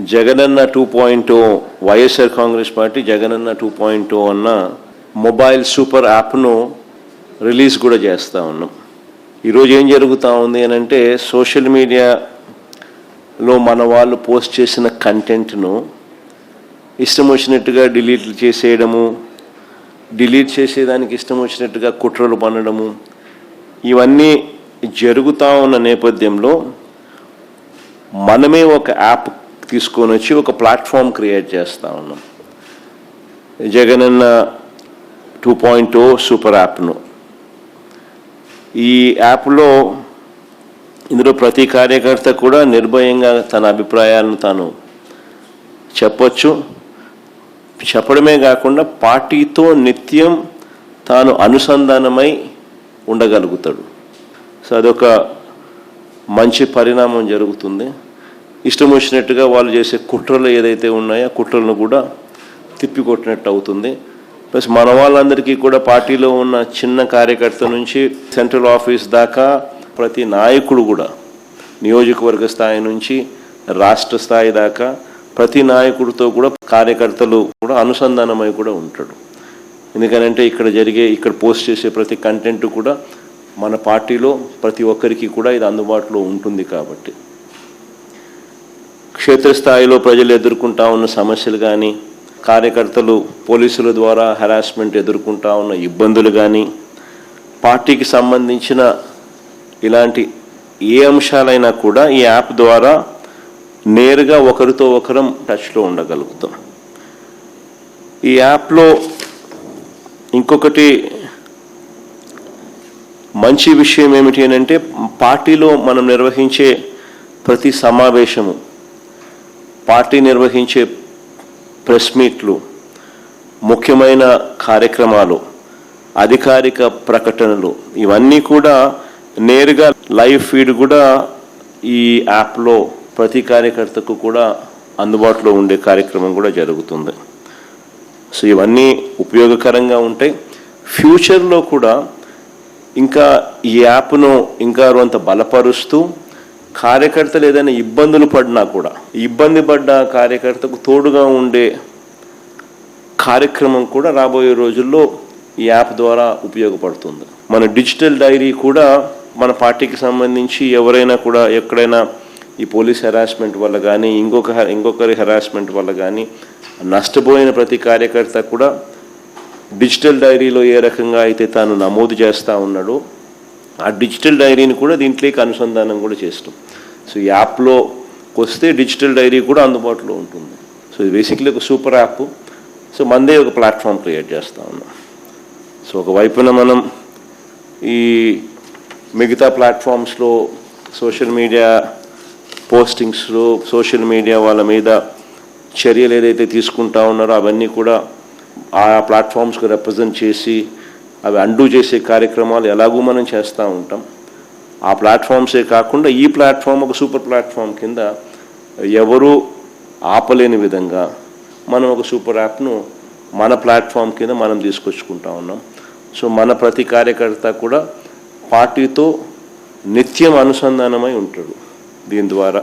Jagananna 2.0 YSR Congress party Jagananna 2.0 అన్న mobile super యాప్ను release కూడా చేస్తూ ఉన్నాం. ఈరోజు ఏం జరుగుతూ ఉంది అని అంటే, సోషల్ మీడియాలో మన వాళ్ళు పోస్ట్ చేసిన కంటెంట్ను ఇష్టం వచ్చినట్టుగా డిలీట్ చేసేయడము, డిలీట్ చేసేదానికి ఇష్టం వచ్చినట్టుగా కుట్రలు పన్నడము, ఇవన్నీ జరుగుతూ ఉన్న నేపథ్యంలో మనమే ఒక యాప్ తీసుకొని వచ్చి ఒక ప్లాట్ఫామ్ క్రియేట్ చేస్తూ ఉన్నాం. జగనన్న 2.0 సూపర్ యాప్ను. ఈ యాప్లో ఇందులో ప్రతి కార్యకర్త కూడా నిర్భయంగా తన అభిప్రాయాలను తాను చెప్పొచ్చు. చెప్పడమే కాకుండా పార్టీతో నిత్యం తాను అనుసంధానమై ఉండగలుగుతాడు. సో అదొక మంచి పరిణామం జరుగుతుంది. ఇష్టం వచ్చినట్టుగా వాళ్ళు చేసే కుట్రలు ఏదైతే ఉన్నాయో ఆ కుట్రలను కూడా తిప్పికొట్టినట్టు అవుతుంది. ప్లస్ మన వాళ్ళందరికీ కూడా పార్టీలో ఉన్న చిన్న కార్యకర్త నుంచి సెంట్రల్ ఆఫీస్ దాకా ప్రతి నాయకుడు కూడా, నియోజకవర్గ స్థాయి నుంచి రాష్ట్ర స్థాయి దాకా ప్రతి నాయకుడితో కూడా కార్యకర్తలు కూడా అనుసంధానమై కూడా ఉంటాడు. ఎందుకనంటే ఇక్కడ పోస్ట్ చేసే ప్రతి కంటెంట్ కూడా మన పార్టీలో ప్రతి ఒక్కరికి కూడా ఇది అందుబాటులో ఉంటుంది. కాబట్టి క్షేత్రస్థాయిలో ప్రజలు ఎదుర్కొంటా ఉన్న సమస్యలు కానీ, కార్యకర్తలు పోలీసుల ద్వారా హెరాస్మెంట్ ఎదుర్కొంటా ఉన్న ఇబ్బందులు కానీ, పార్టీకి సంబంధించిన ఇలాంటి ఏ అంశాలైనా కూడా ఈ యాప్ ద్వారా నేరుగా ఒకరితో ఒకరం టచ్లో ఉండగలుగుతాం. ఈ యాప్లో ఇంకొకటి మంచి విషయం ఏమిటి అని అంటే, పార్టీలో మనం నిర్వహించే ప్రతి సమావేశము, పార్టీ నిర్వహించే ప్రెస్ మీట్లు, ముఖ్యమైన కార్యక్రమాలు, అధికారిక ప్రకటనలు, ఇవన్నీ కూడా నేరుగా లైవ్ ఫీడ్ కూడా ఈ యాప్లో ప్రతి కార్యకర్తకు కూడా అందుబాటులో ఉండే కార్యక్రమం కూడా జరుగుతుంది. సో ఇవన్నీ ఉపయోగకరంగా ఉంటాయి. ఫ్యూచర్లో కూడా ఇంకా ఈ యాప్ను ఇంకా కొంత బలపరుస్తూ కార్యకర్తలు ఏదైనా ఇబ్బందులు పడినా కూడా ఇబ్బంది పడ్డ కార్యకర్తకు తోడుగా ఉండే కార్యక్రమం కూడా రాబోయే రోజుల్లో ఈ యాప్ ద్వారా ఉపయోగపడుతుంది. మన డిజిటల్ డైరీ కూడా మన పార్టీకి సంబంధించి ఎవరైనా కూడా ఎక్కడైనా ఈ పోలీస్ హెరాస్మెంట్ వల్ల కానీ ఇంకొకరి హెరాస్మెంట్ వల్ల కానీ నష్టపోయిన ప్రతి కార్యకర్త కూడా డిజిటల్ డైరీలో ఏ రకంగా అయితే తాను నమోదు చేస్తూ ఉన్నాడో ఆ డిజిటల్ డైరీని కూడా దీంట్లోకి అనుసంధానం కూడా చేస్తాం. సో ఈ యాప్లో వస్తే డిజిటల్ డైరీ కూడా అందుబాటులో ఉంటుంది. సో ఇది బేసిక్లీ ఒక సూపర్ యాప్. సో మనదే ఒక ప్లాట్ఫామ్ క్రియేట్ చేస్తూ ఉన్నాం. సో ఒకవైపున మనం ఈ మిగతా ప్లాట్ఫామ్స్లో సోషల్ మీడియా పోస్టింగ్స్లో సోషల్ మీడియా వాళ్ళ మీద చర్యలు ఏదైతే తీసుకుంటా ఉన్నారో అవన్నీ కూడా ఆ ప్లాట్ఫామ్స్కి రిప్రజెంట్ చేసి అవి అండూ చేసే కార్యక్రమాలు ఎలాగూ మనం చేస్తూ ఉంటాం. ఆ ప్లాట్ఫామ్సే కాకుండా ఈ ప్లాట్ఫామ్ ఒక సూపర్ ప్లాట్ఫామ్ కింద ఎవరూ ఆపలేని విధంగా మనం ఒక సూపర్ యాప్ను మన ప్లాట్ఫామ్ కింద మనం తీసుకొచ్చుకుంటా ఉన్నాం. సో మన ప్రతి కార్యకర్త కూడా పార్టీతో నిత్యం అనుసంధానమై ఉంటాడు దీని ద్వారా.